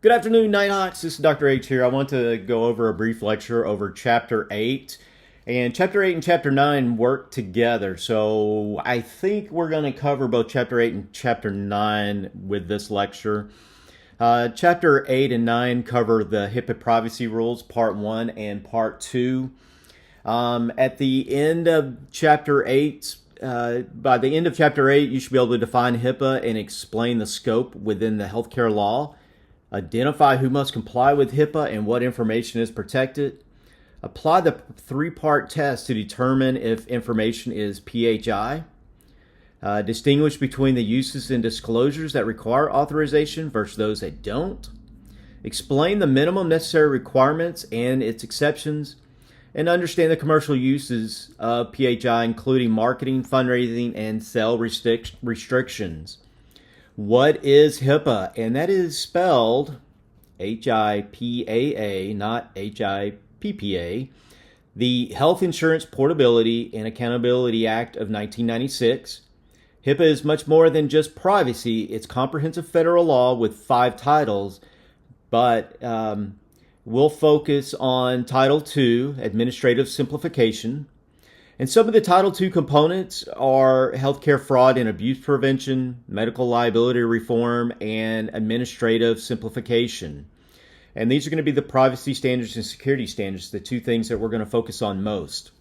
Good afternoon, Nighthawks. This is Dr. H here. I want to go over a brief lecture over Chapter 8. And Chapter 8 and Chapter 9 work together. So I think we're going to cover both Chapter 8 and Chapter 9 with this lecture. Chapter 8 and 9 cover the HIPAA privacy rules, Part 1 and Part 2. At the end of Chapter 8, by the end of Chapter 8, you should be able to define HIPAA and explain the scope within the healthcare law. Identify who must comply with HIPAA and what information is protected. Apply the three-part test to determine if information is PHI. Distinguish between the uses and disclosures that require authorization versus those that don't. Explain the minimum necessary requirements and its exceptions. And understand the commercial uses of PHI, including marketing, fundraising, and sale restrictions. What is HIPAA? And that is spelled HIPAA, not HIPPA. The Health Insurance Portability and Accountability Act of 1996. HIPAA is much more than just privacy. It's comprehensive federal law with 5 titles, but we'll focus on Title II, Administrative Simplification. And some of the Title II components are healthcare fraud and abuse prevention, medical liability reform, and administrative simplification. And these are going to be the privacy standards and security standards, the two things that we're going to focus on most.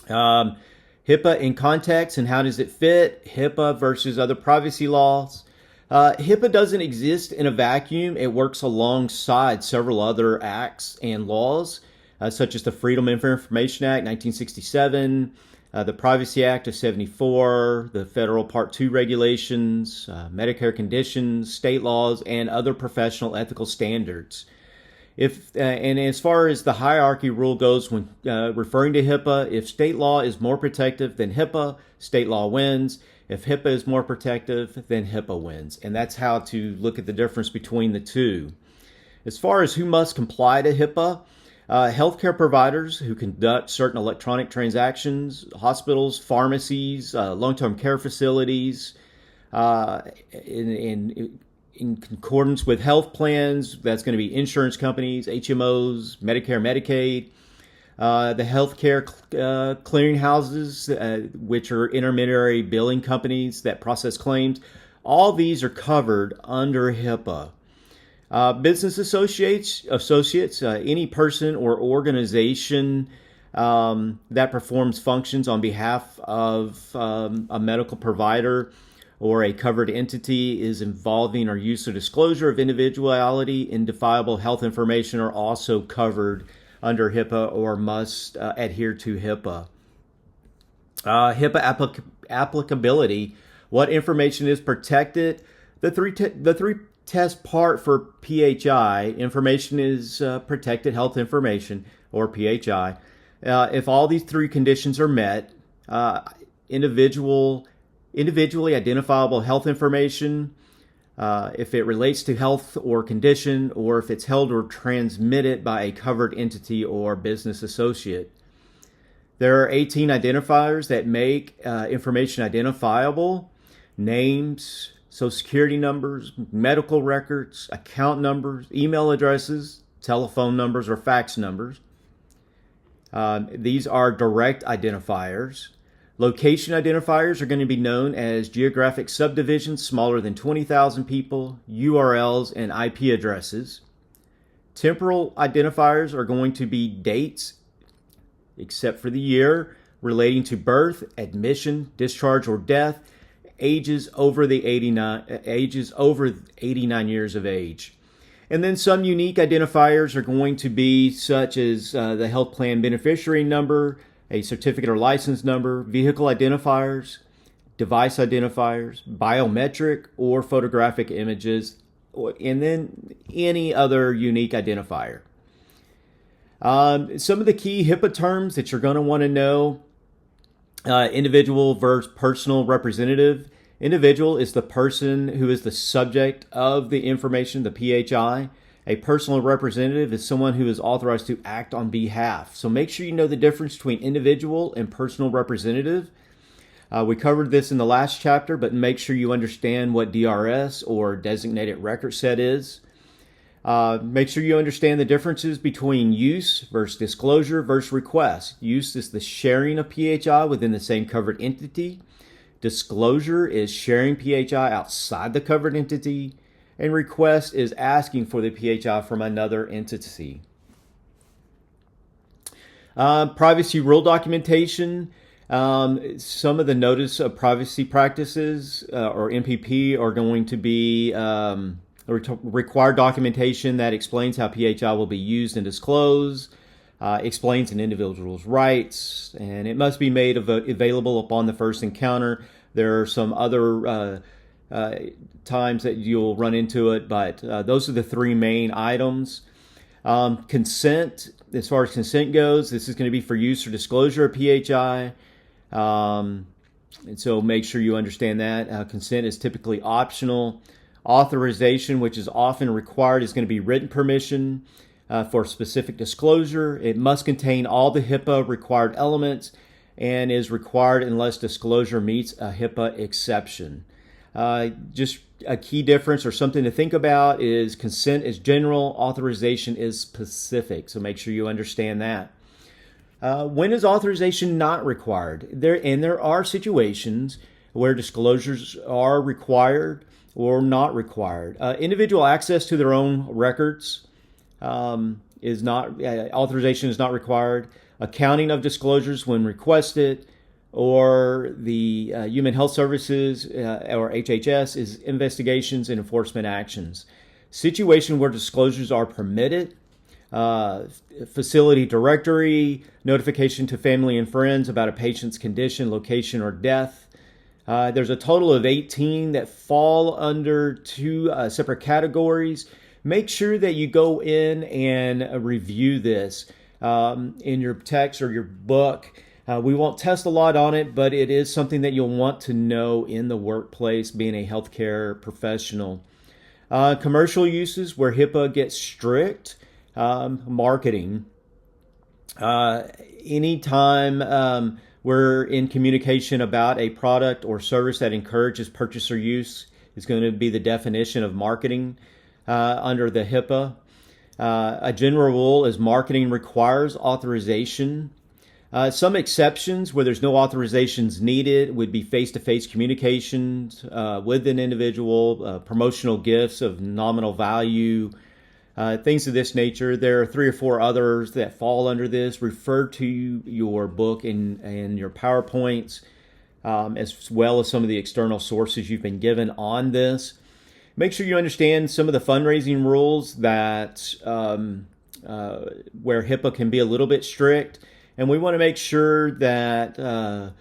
HIPAA in context and how does it fit? HIPAA versus other privacy laws. HIPAA doesn't exist in a vacuum. It works alongside several other acts and laws, such as the Freedom of Information Act, 1967, the Privacy Act of 74, the Federal Part 2 regulations, Medicare conditions, state laws, and other professional ethical standards. And as far as the hierarchy rule goes, when referring to HIPAA, if state law is more protective than HIPAA, state law wins. If HIPAA is more protective, then HIPAA wins. And that's how to look at the difference between the two. As far as who must comply to HIPAA, healthcare providers who conduct certain electronic transactions, hospitals, pharmacies, long-term care facilities, in concordance with health plans, that's going to be insurance companies, HMOs, Medicare, Medicaid, the healthcare clearinghouses, which are intermediary billing companies that process claims. All these are covered under HIPAA. Business associates, any person or organization that performs functions on behalf of a medical provider or a covered entity is involving or use or disclosure of individuality, identifiable health information are also covered under HIPAA or must adhere to HIPAA. HIPAA applicability, what information is protected? The three test part for PHI, information is protected health information, or PHI. If all these 3 conditions are met, individually identifiable health information, if it relates to health or condition, or if it's held or transmitted by a covered entity or business associate. There are 18 identifiers that make information identifiable: names, Social Security numbers, medical records, account numbers, email addresses, telephone numbers, or fax numbers. These are direct identifiers. Location identifiers are going to be known as geographic subdivisions smaller than 20,000 people, URLs, and IP addresses. Temporal identifiers are going to be dates, except for the year, relating to birth, admission, discharge, or death, ages over 89 years of age. And then some unique identifiers are going to be such as the health plan beneficiary number, a certificate or license number, vehicle identifiers, device identifiers, biometric or photographic images, and then any other unique identifier. Some of the key HIPAA terms that you're going to want to know: individual versus personal representative. Individual is the person who is the subject of the information, the PHI. A personal representative is someone who is authorized to act on behalf. So make sure you know the difference between individual and personal representative. We covered this in the last chapter, but make sure you understand what DRS or designated record set is. Make sure you understand the differences between use versus disclosure versus request. Use is the sharing of PHI within the same covered entity. Disclosure is sharing PHI outside the covered entity. And request is asking for the PHI from another entity. Privacy rule documentation. Some of the notice of privacy practices or NPP are going to be required documentation that explains how PHI will be used and disclosed, explains an individual's rights, and it must be made available upon the first encounter. There are some other times that you'll run into it, but those are the three main items. Consent, as far as consent goes, this is going to be for use or disclosure of PHI. And so make sure you understand that. Consent is typically optional. Authorization, which is often required, is going to be written permission for specific disclosure. It must contain all the HIPAA required elements and is required unless disclosure meets a HIPAA exception. Just a key difference or something to think about is consent is general, authorization is specific. So make sure you understand that. When is authorization not required? There are situations where disclosures are required or not required. Individual access to their own records is not authorization is not required. Accounting of disclosures when requested, or the Human Health Services or HHS is investigations and enforcement actions. Situation where disclosures are permitted. Facility directory, notification to family and friends about a patient's condition, location, or death. There's a total of 18 that fall under two separate categories. Make sure that you go in and review this in your text or your book. We won't test a lot on it, but it is something that you'll want to know in the workplace, being a healthcare professional. Commercial uses where HIPAA gets strict. Marketing. Anytime we're in communication about a product or service that encourages purchaser use is going to be the definition of marketing under the HIPAA. A general rule is marketing requires authorization. Some exceptions where there's no authorizations needed would be face-to-face communications with an individual, promotional gifts of nominal value, things of this nature. There are 3 or 4 others that fall under this. Refer to your book and your PowerPoints, as well as some of the external sources you've been given on this. Make sure you understand some of the fundraising rules that where HIPAA can be a little bit strict. And we want to make sure that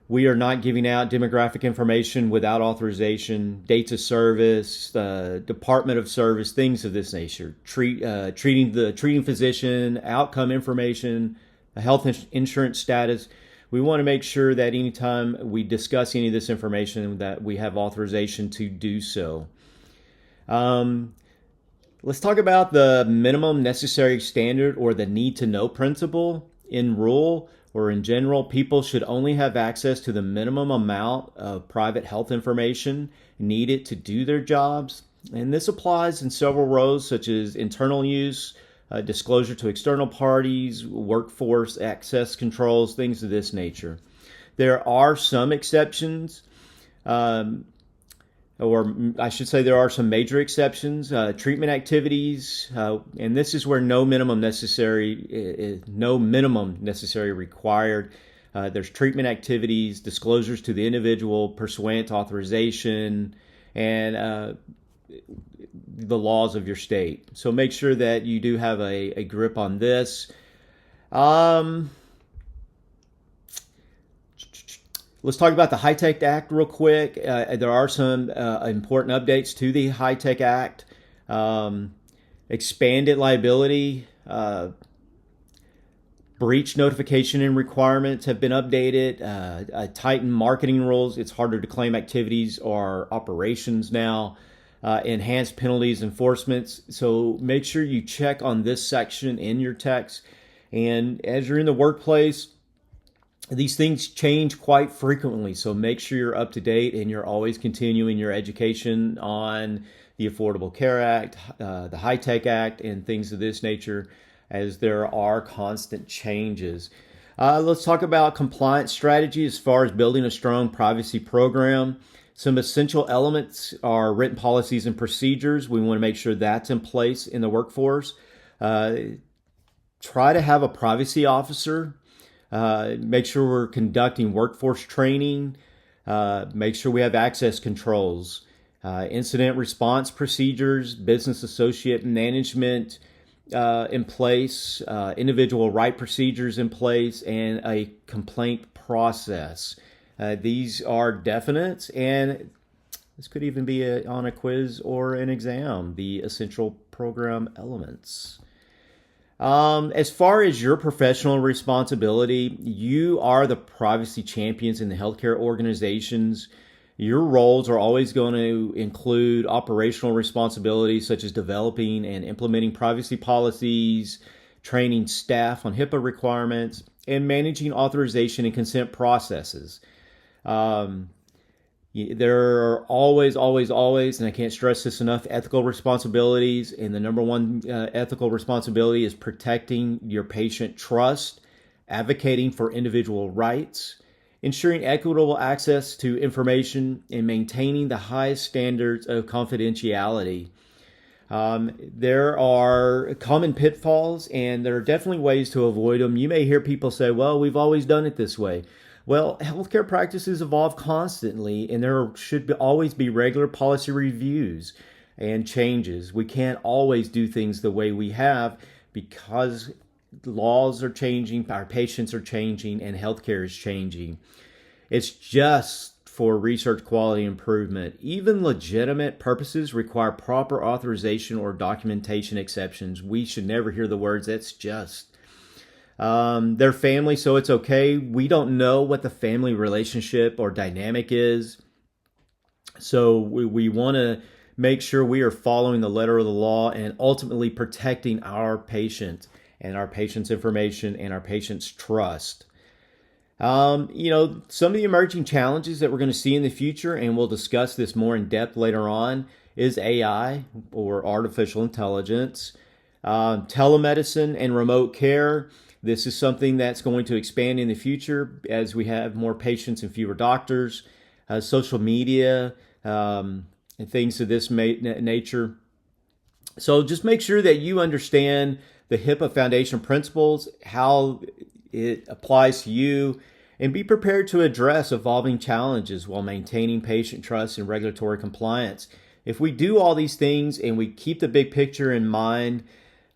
we are not giving out demographic information without authorization, dates of service, department of service, things of this nature. Treating physician, outcome information, health insurance status. We want to make sure that anytime we discuss any of this information that we have authorization to do so. Let's talk about the minimum necessary standard or the need to know principle. In rule or in general, people should only have access to the minimum amount of private health information needed to do their jobs. And this applies in several rows, such as internal use, disclosure to external parties, workforce access controls, things of this nature. There are some exceptions, or I should say there are some major exceptions. Treatment activities, and this is where no minimum necessary required. There's treatment activities, disclosures to the individual, pursuant to authorization, and the laws of your state. So make sure that you do have a grip on this. Let's talk about the HLTH Act real quick. There are some important updates to the HLTH Act. Expanded liability, breach notification and requirements have been updated. Tightened marketing rules. It's harder to claim activities or operations now. Enhanced penalties enforcements. So make sure you check on this section in your text. And as you're in the workplace, these things change quite frequently, so make sure you're up to date and you're always continuing your education on the Affordable Care Act, the High-Tech Act, and things of this nature, as there are constant changes. Let's talk about compliance strategy as far as building a strong privacy program. Some essential elements are written policies and procedures. We want to make sure that's in place in the workforce. Try to have a privacy officer. Make sure we're conducting workforce training. Make sure we have access controls, incident response procedures, business associate management in place, individual right procedures in place, and a complaint process. These are definite, and this could even be on a quiz or an exam, the essential program elements. As far as your professional responsibility, you are the privacy champions in the healthcare organizations. Your roles are always going to include operational responsibilities such as developing and implementing privacy policies, training staff on HIPAA requirements, and managing authorization and consent processes. There are always, and I can't stress this enough, ethical responsibilities. And the number one ethical responsibility is protecting your patient trust, advocating for individual rights, ensuring equitable access to information, and maintaining the highest standards of confidentiality. There are common pitfalls, and there are definitely ways to avoid them. You may hear people say, well, we've always done it this way. Well, healthcare practices evolve constantly, and there should always be regular policy reviews and changes. We can't always do things the way we have because laws are changing, our patients are changing, and healthcare is changing. It's just for research quality improvement. Even legitimate purposes require proper authorization or documentation exceptions. We should never hear the words, "that's just." They're family, so it's okay. We don't know what the family relationship or dynamic is. So we want to make sure we are following the letter of the law and ultimately protecting our patient and our patient's information and our patient's trust. Some of the emerging challenges that we're going to see in the future, and we'll discuss this more in depth later on, is AI or artificial intelligence, telemedicine and remote care. This is something that's going to expand in the future as we have more patients and fewer doctors, social media, and things of this nature. So just make sure that you understand the HIPAA Foundation principles, how it applies to you, and be prepared to address evolving challenges while maintaining patient trust and regulatory compliance. If we do all these things and we keep the big picture in mind,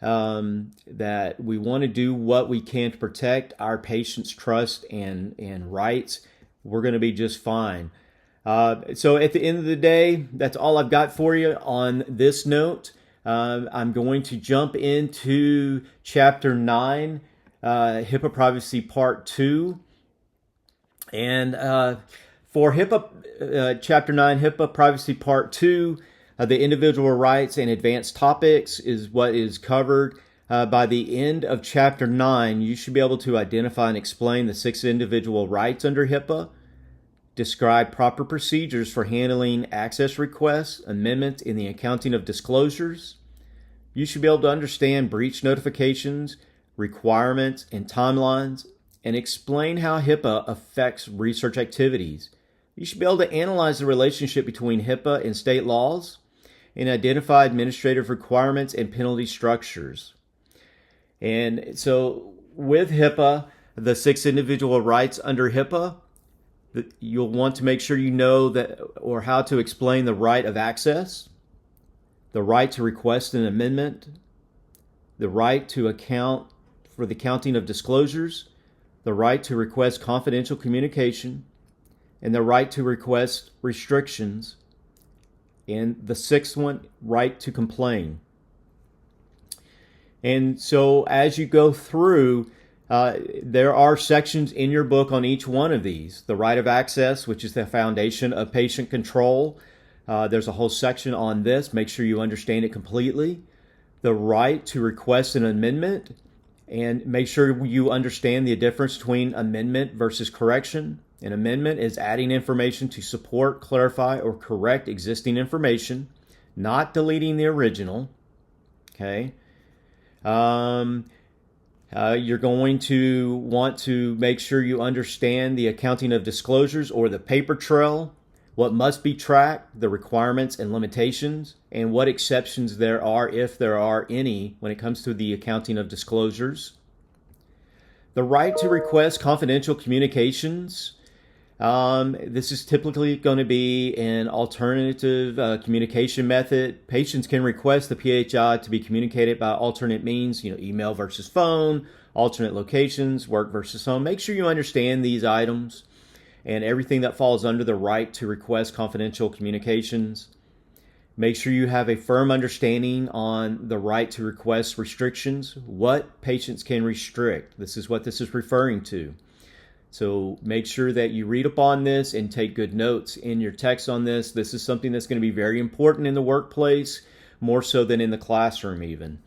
that we want to do what we can to protect our patients' trust and rights, we're going to be just fine. So at the end of the day, that's all I've got for you on this note. I'm going to jump into Chapter 9, HIPAA Privacy Part 2. And for HIPAA, Chapter 9, HIPAA Privacy Part 2, the individual rights and advanced topics is what is covered. By the end of Chapter 9, you should be able to identify and explain the 6 individual rights under HIPAA, describe proper procedures for handling access requests, amendments in the accounting of disclosures. You should be able to understand breach notifications, requirements, and timelines, and explain how HIPAA affects research activities. You should be able to analyze the relationship between HIPAA and state laws, and identify administrative requirements and penalty structures. And so with HIPAA, the 6 individual rights under HIPAA, you'll want to make sure you know that or how to explain the right of access, the right to request an amendment, the right to account for the counting of disclosures, the right to request confidential communication, and the right to request restrictions, and the 6th one, right to complain. And so as you go through, there are sections in your book on each one of these. The right of access, which is the foundation of patient control. There's a whole section on this. Make sure you understand it completely. The right to request an amendment, and make sure you understand the difference between amendment versus correction. An amendment is adding information to support, clarify, or correct existing information. not deleting the original. Okay. You're going to want to make sure you understand the accounting of disclosures or the paper trail, what must be tracked, the requirements and limitations, and what exceptions there are, if there are any, when it comes to the accounting of disclosures. The right to request confidential communications. This is typically going to be an alternative communication method. Patients can request the PHI to be communicated by alternate means, email versus phone, alternate locations, work versus home. Make sure you understand these items and everything that falls under the right to request confidential communications. Make sure you have a firm understanding on the right to request restrictions, what patients can restrict. This is what this is referring to. So make sure that you read up on this and take good notes in your text on this. This is something that's going to be very important in the workplace, more so than in the classroom even.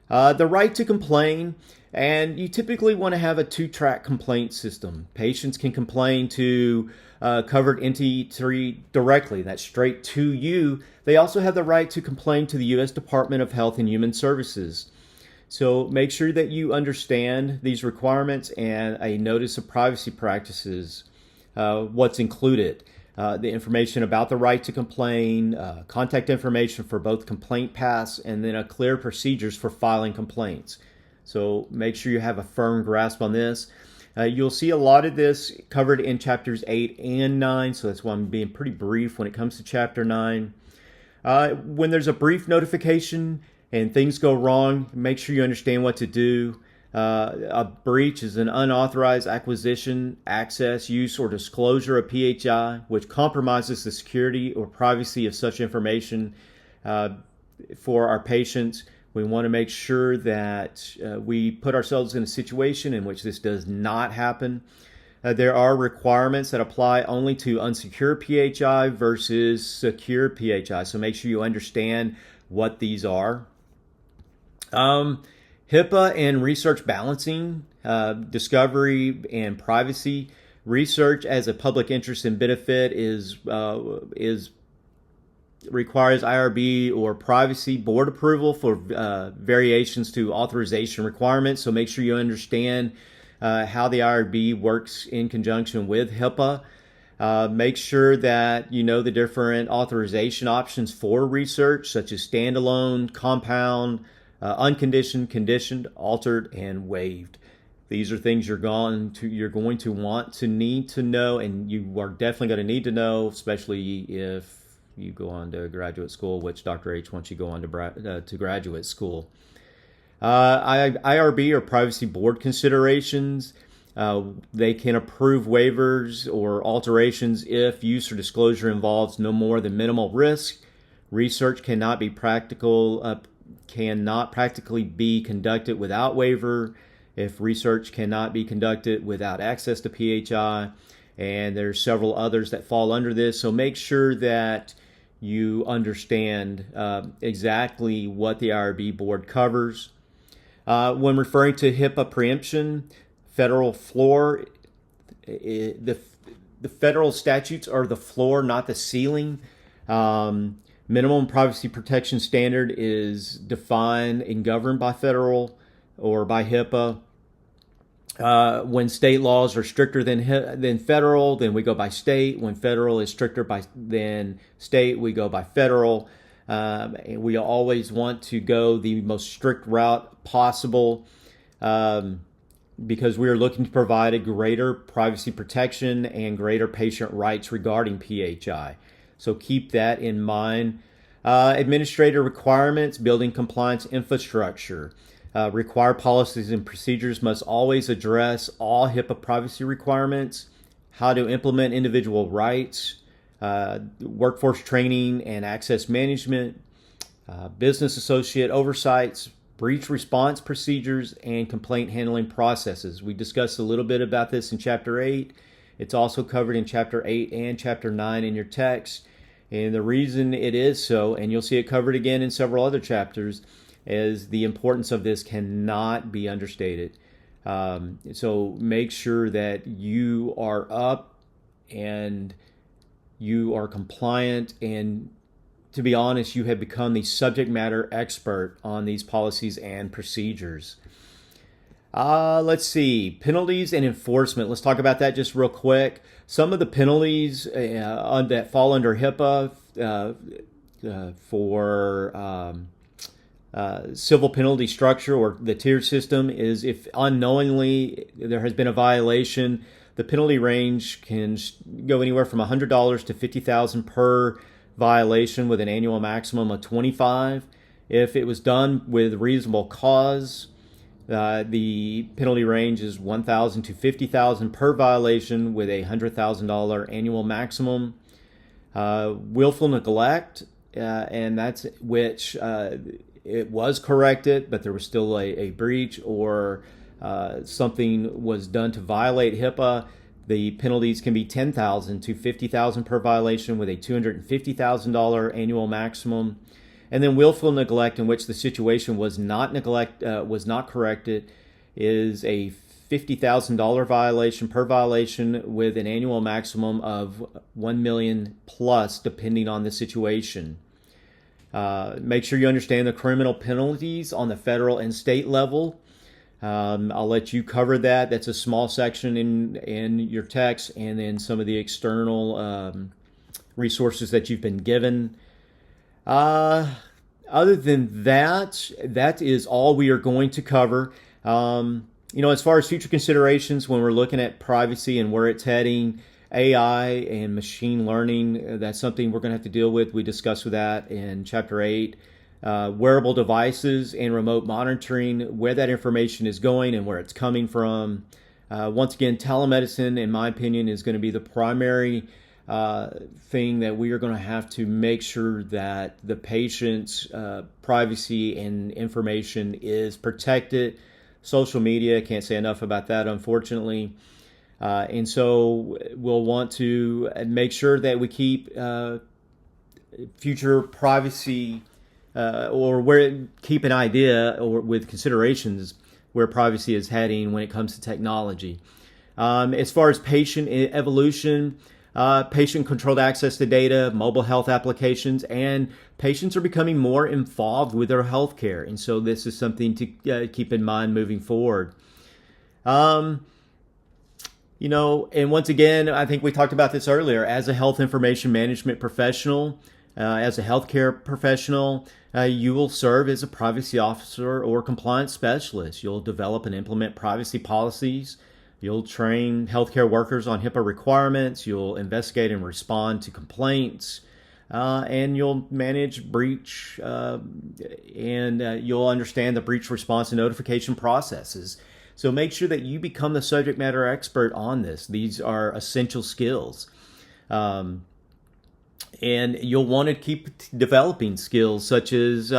The right to complain, and you typically want to have a 2-track complaint system. Patients can complain to covered entity directly, that's straight to you. They also have the right to complain to the U.S. Department of Health and Human Services. So make sure that you understand these requirements and a notice of privacy practices, what's included, the information about the right to complain, contact information for both complaint paths, and then a clear procedures for filing complaints. So make sure you have a firm grasp on this. You'll see a lot of this covered in chapters 8 and 9, so that's why I'm being pretty brief when it comes to chapter 9. When there's a brief notification and things go wrong, make sure you understand what to do. A breach is an unauthorized acquisition, access, use, or disclosure of PHI, which compromises the security or privacy of such information for our patients. We want to make sure that we put ourselves in a situation in which this does not happen. There are requirements that apply only to unsecure PHI versus secure PHI, so make sure you understand what these are. HIPAA and research balancing, discovery and privacy. Research as a public interest and benefit requires IRB or privacy board approval for variations to authorization requirements. So make sure you understand how the IRB works in conjunction with HIPAA. Make sure that you know the different authorization options for research, such as standalone, compound, unconditioned, conditioned, altered, and waived. These are things you're going to want to need to know, and you are definitely going to need to know, especially if you go on to graduate school, which Dr. H wants you to go on to graduate school. IRB or privacy board considerations. They can approve waivers or alterations if use or disclosure involves no more than minimal risk. Research cannot practically be conducted without waiver. If research cannot be conducted without access to PHI, and there's several others that fall under this. So make sure that you understand exactly what the IRB board covers. When referring to HIPAA preemption, federal floor, the federal statutes are the floor, not the ceiling. Minimum privacy protection standard is defined and governed by federal or by HIPAA. When state laws are stricter than federal, then we go by state. When federal is stricter than state, we go by federal. And we always want to go the most strict route possible because we are looking to provide a greater privacy protection and greater patient rights regarding PHI. So keep that in mind. Administrative requirements, building compliance infrastructure. Required policies and procedures must always address all HIPAA privacy requirements, how to implement individual rights, workforce training and access management, business associate oversights, breach response procedures, and complaint handling processes. We discussed a little bit about this in Chapter 8. It's also covered in Chapter 8 and Chapter 9 in your text. And the reason it is so, and you'll see it covered again in several other chapters, is the importance of this cannot be understated. So make sure that you are up and you are compliant and to be honest, you have become the subject matter expert on these policies and procedures. Let's see, penalties and enforcement. Let's talk about that just real quick. Some of the penalties that fall under HIPAA for civil penalty structure or the tiered system is if unknowingly there has been a violation, the penalty range can go anywhere from $100 to $50,000 per violation with an annual maximum of $25,000. If it was done with reasonable cause, the penalty range is $1,000 to $50,000 per violation with a $100,000 annual maximum. Willful neglect, and that's which it was corrected, but there was still a breach or something was done to violate HIPAA. The penalties can be $10,000 to $50,000 per violation with a $250,000 annual maximum. And then willful neglect, in which the situation was not corrected, is a $50,000 violation per violation with an annual maximum of $1 million plus, depending on the situation. Make sure you understand the criminal penalties on the federal and state level. I'll let you cover that. That's a small section in your text, and then some of the external resources that you've been given. Other than that, that is all we are going to cover. As far as future considerations, when we're looking at privacy and where it's heading, AI and machine learning, that's something we're going to have to deal with. We discussed with that in Chapter 8. Wearable devices and remote monitoring, where that information is going and where it's coming from. Once again, telemedicine, in my opinion, is going to be the primary thing that we are going to have to make sure that the patient's privacy and information is protected. Social media, can't say enough about that, unfortunately. And so we'll want to make sure that we keep future privacy keep an idea or with considerations where privacy is heading when it comes to technology. As far as patient evolution, patient-controlled access to data, mobile health applications, and patients are becoming more involved with their healthcare. And so this is something to keep in mind moving forward. And once again, I think we talked about this earlier. As a health information management professional, as a healthcare professional, you will serve as a privacy officer or compliance specialist. You'll develop and implement privacy policies. You'll train healthcare workers on HIPAA requirements. You'll investigate and respond to complaints. And you'll manage breach and you'll understand the breach response and notification processes. So make sure that you become the subject matter expert on this. These are essential skills. And you'll want to keep developing skills such as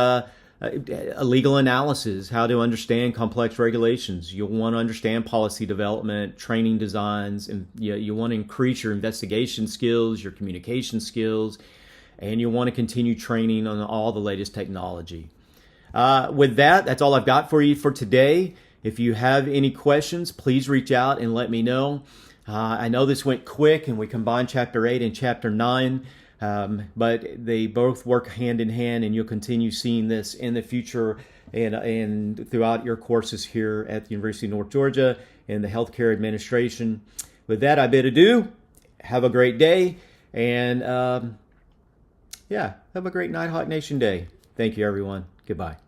legal analysis, how to understand complex regulations. You'll want to understand policy development, training designs, and you want to increase your investigation skills, your communication skills, and you want to continue training on all the latest technology. With that, that's all I've got for you for today. If you have any questions, please reach out and let me know. I know this went quick and we combined Chapter 8 and Chapter 9. But they both work hand in hand, and you'll continue seeing this in the future and throughout your courses here at the University of North Georgia in the Healthcare Administration. With that, I bid adieu. Have a great day, and have a great Nighthawk Nation Day. Thank you, everyone. Goodbye.